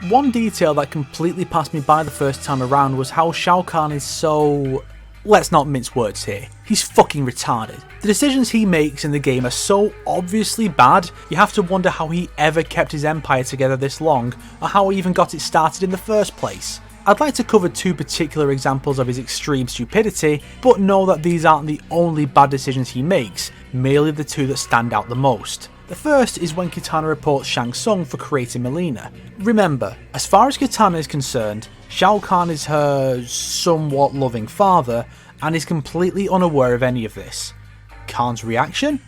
One detail that completely passed me by the first time around was how Shao Kahn is so... let's not mince words here. He's fucking retarded. The decisions he makes in the game are so obviously bad, you have to wonder how he ever kept his empire together this long, or how he even got it started in the first place. I'd like to cover two particular examples of his extreme stupidity, but know that these aren't the only bad decisions he makes, merely the two that stand out the most. The first is when Kitana reports Shang Tsung for creating Mileena. Remember, as far as Kitana is concerned, Shao Kahn is her somewhat loving father, and is completely unaware of any of this. Kahn's reaction?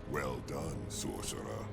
Well done, sorcerer.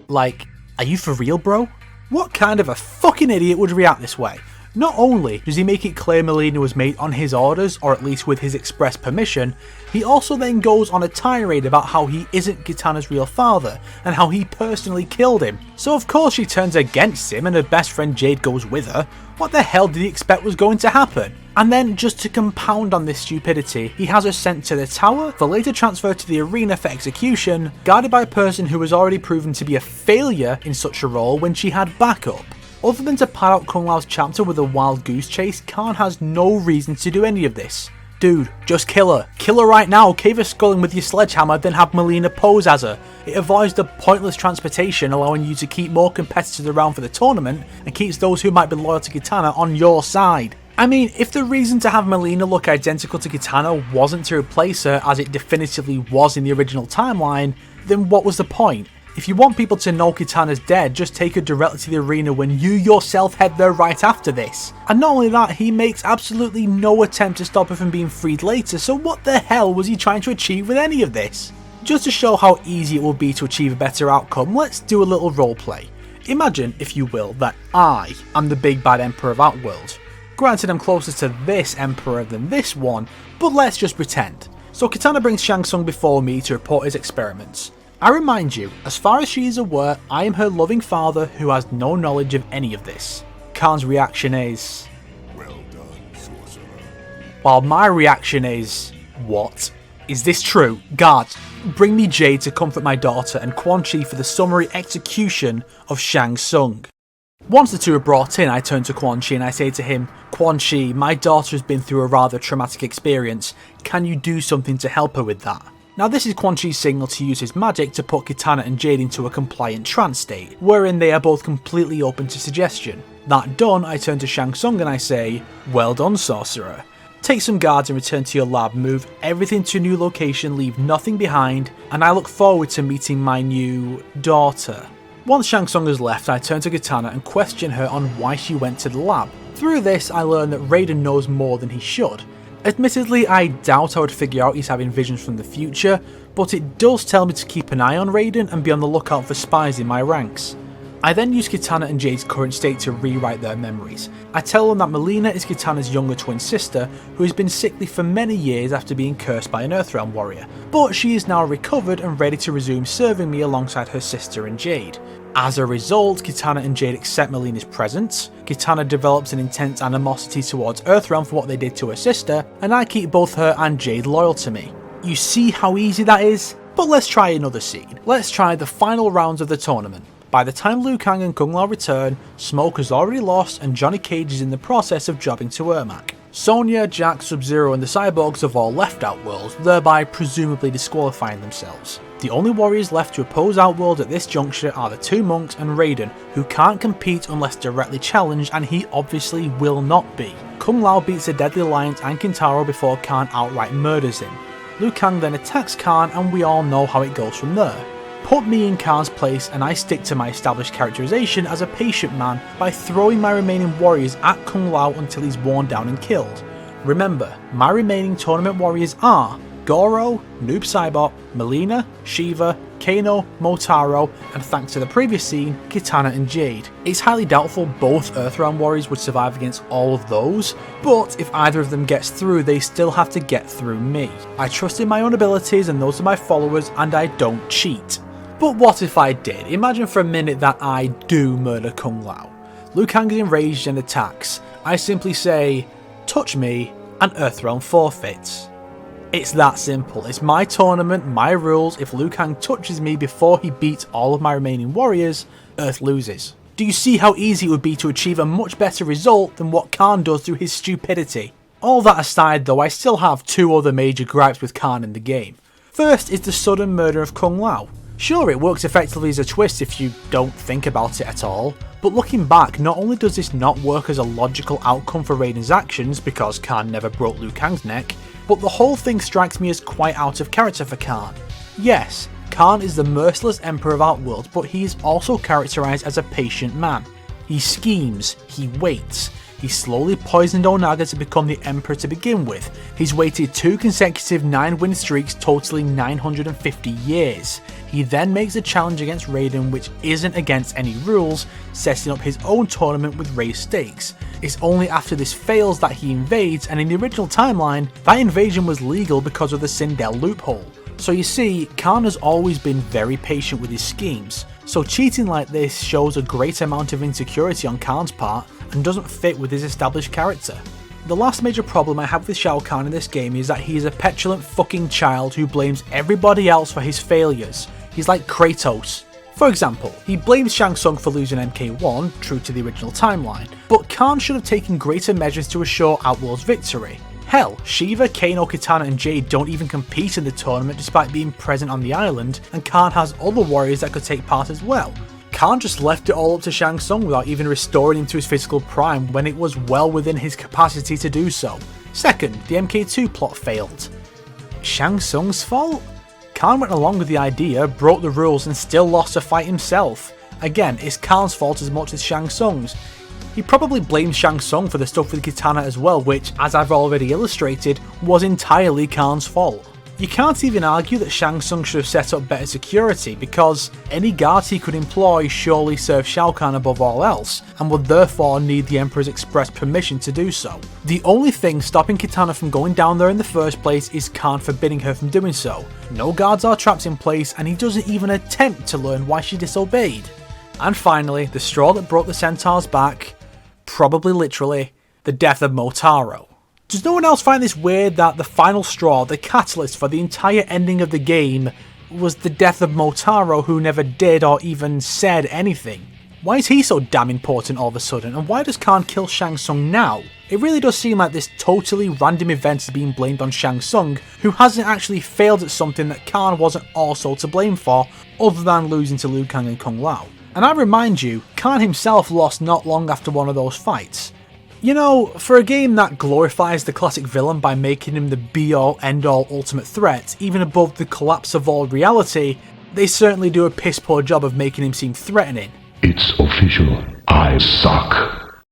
Like, are you for real, bro? What kind of a fucking idiot would react this way? Not only does he make it clear Mileena was made on his orders, or at least with his express permission, he also then goes on a tirade about how he isn't Kitana's real father, and how he personally killed him. So of course she turns against him and her best friend Jade goes with her. What the hell did he expect was going to happen? And then, just to compound on this stupidity, he has her sent to the tower for later transfer to the arena for execution, guarded by a person who was already proven to be a failure in such a role when she had backup. Other than to pad out Kung Lao's chapter with a wild goose chase, Kahn has no reason to do any of this. Dude, just kill her. Kill her right now, cave her skull in with your sledgehammer, then have Mileena pose as her. It avoids the pointless transportation, allowing you to keep more competitors around for the tournament, and keeps those who might be loyal to Kitana on your side. I mean, if the reason to have Mileena look identical to Kitana wasn't to replace her as it definitively was in the original timeline, then what was the point? If you want people to know Kitana's dead, just take her directly to the arena when you yourself head there right after this. And not only that, he makes absolutely no attempt to stop her from being freed later, so what the hell was he trying to achieve with any of this? Just to show how easy it will be to achieve a better outcome, let's do a little roleplay. Imagine, if you will, that I am the big bad Emperor of Outworld. Granted, I'm closer to this Emperor than this one, but let's just pretend. So Kitana brings Shang Tsung before me to report his experiments. I remind you, as far as she is aware, I am her loving father who has no knowledge of any of this. Kahn's reaction is... Well done, sorcerer. While my reaction is... What? Is this true? Guards, bring me Jade to comfort my daughter and Quan Chi for the summary execution of Shang Tsung. Once the two are brought in, I turn to Quan Chi and I say to him, Quan Chi, my daughter has been through a rather traumatic experience. Can you do something to help her with that? Now this is Quan Chi's signal to use his magic to put Kitana and Jade into a compliant trance state, wherein they are both completely open to suggestion. That done, I turn to Shang Tsung and I say, well done, sorcerer. Take some guards and return to your lab, move everything to a new location, leave nothing behind, and I look forward to meeting my new daughter. Once Shang Tsung has left, I turn to Kitana and question her on why she went to the lab. Through this, I learn that Raiden knows more than he should. Admittedly, I doubt I would figure out he's having visions from the future, but it does tell me to keep an eye on Raiden and be on the lookout for spies in my ranks. I then use Kitana and Jade's current state to rewrite their memories. I tell them that Mileena is Kitana's younger twin sister, who has been sickly for many years after being cursed by an Earthrealm warrior, but she is now recovered and ready to resume serving me alongside her sister and Jade. As a result, Kitana and Jade accept Mileena's presence, Kitana develops an intense animosity towards Earthrealm for what they did to her sister, and I keep both her and Jade loyal to me. You see how easy that is? But let's try another scene. Let's try the final rounds of the tournament. By the time Liu Kang and Kung Lao return, Smoke has already lost and Johnny Cage is in the process of jobbing to Ermac. Sonya, Jax, Sub-Zero and the Cyborgs have all left Outworld, thereby presumably disqualifying themselves. The only warriors left to oppose Outworld at this juncture are the two monks and Raiden, who can't compete unless directly challenged, and he obviously will not be. Kung Lao beats the Deadly Alliance and Kintaro before Kahn outright murders him. Liu Kang then attacks Kahn and we all know how it goes from there. Put me in Kahn's place and I stick to my established characterization as a patient man by throwing my remaining warriors at Kung Lao until he's worn down and killed. Remember, my remaining tournament warriors are Goro, Noob Saibot, Mileena, Shiva, Kano, Motaro, and thanks to the previous scene, Kitana and Jade. It's highly doubtful both Earthrealm warriors would survive against all of those, but if either of them gets through, they still have to get through me. I trust in my own abilities and those of my followers, and I don't cheat. But what if I did? Imagine for a minute that I do murder Kung Lao. Liu Kang is enraged and attacks. I simply say, touch me, and Earthrealm forfeits. It's that simple. It's my tournament, my rules. If Liu Kang touches me before he beats all of my remaining warriors, Earth loses. Do you see how easy it would be to achieve a much better result than what Kahn does through his stupidity? All that aside though, I still have two other major gripes with Kahn in the game. First is the sudden murder of Kung Lao. Sure, it works effectively as a twist if you don't think about it at all, but looking back, not only does this not work as a logical outcome for Raiden's actions because Kahn never broke Liu Kang's neck, but the whole thing strikes me as quite out of character for Kahn. Yes, Kahn is the merciless emperor of Outworld, but he is also characterised as a patient man. He schemes, he waits. He slowly poisoned Onaga to become the emperor to begin with. He's waited 2 consecutive 9-win streaks totaling 950 years. He then makes a challenge against Raiden which isn't against any rules, setting up his own tournament with raised stakes. It's only after this fails that he invades, and in the original timeline, that invasion was legal because of the Sindel loophole. So you see, Kahn has always been very patient with his schemes, so cheating like this shows a great amount of insecurity on Kahn's part and doesn't fit with his established character. The last major problem I have with Shao Kahn in this game is that he is a petulant fucking child who blames everybody else for his failures. He's like Kratos. For example, he blames Shang Tsung for losing MK1, true to the original timeline, but Kahn should have taken greater measures to assure Outworld's victory. Hell, Shiva, Kano, Kitana and Jade don't even compete in the tournament despite being present on the island, and Kahn has other warriors that could take part as well. Kahn just left it all up to Shang Tsung without even restoring him to his physical prime when it was well within his capacity to do so. Second, the MK2 plot failed. Shang Tsung's fault? Kahn went along with the idea, broke the rules and still lost a fight himself. Again, it's Kahn's fault as much as Shang Tsung's. He probably blames Shang Tsung for the stuff with Kitana as well, which, as I've already illustrated, was entirely Kahn's fault. You can't even argue that Shang Tsung should have set up better security, because any guards he could employ surely serve Shao Kahn above all else, and would therefore need the Emperor's express permission to do so. The only thing stopping Kitana from going down there in the first place is Kahn forbidding her from doing so. No guards or traps in place, and he doesn't even attempt to learn why she disobeyed. And finally, the straw that broke the Centaur's back, probably literally, the death of Motaro. Does no one else find this weird that the final straw, the catalyst for the entire ending of the game, was the death of Motaro, who never did or even said anything? Why is he so damn important all of a sudden, and why does Kahn kill Shang Tsung now? It really does seem like this totally random event is being blamed on Shang Tsung, who hasn't actually failed at something that Kahn wasn't also to blame for, other than losing to Liu Kang and Kung Lao. And I remind you, Kahn himself lost not long after one of those fights. You know, for a game that glorifies the classic villain by making him the be-all, end-all ultimate threat, even above the collapse of all reality, they certainly do a piss-poor job of making him seem threatening. It's official. I suck.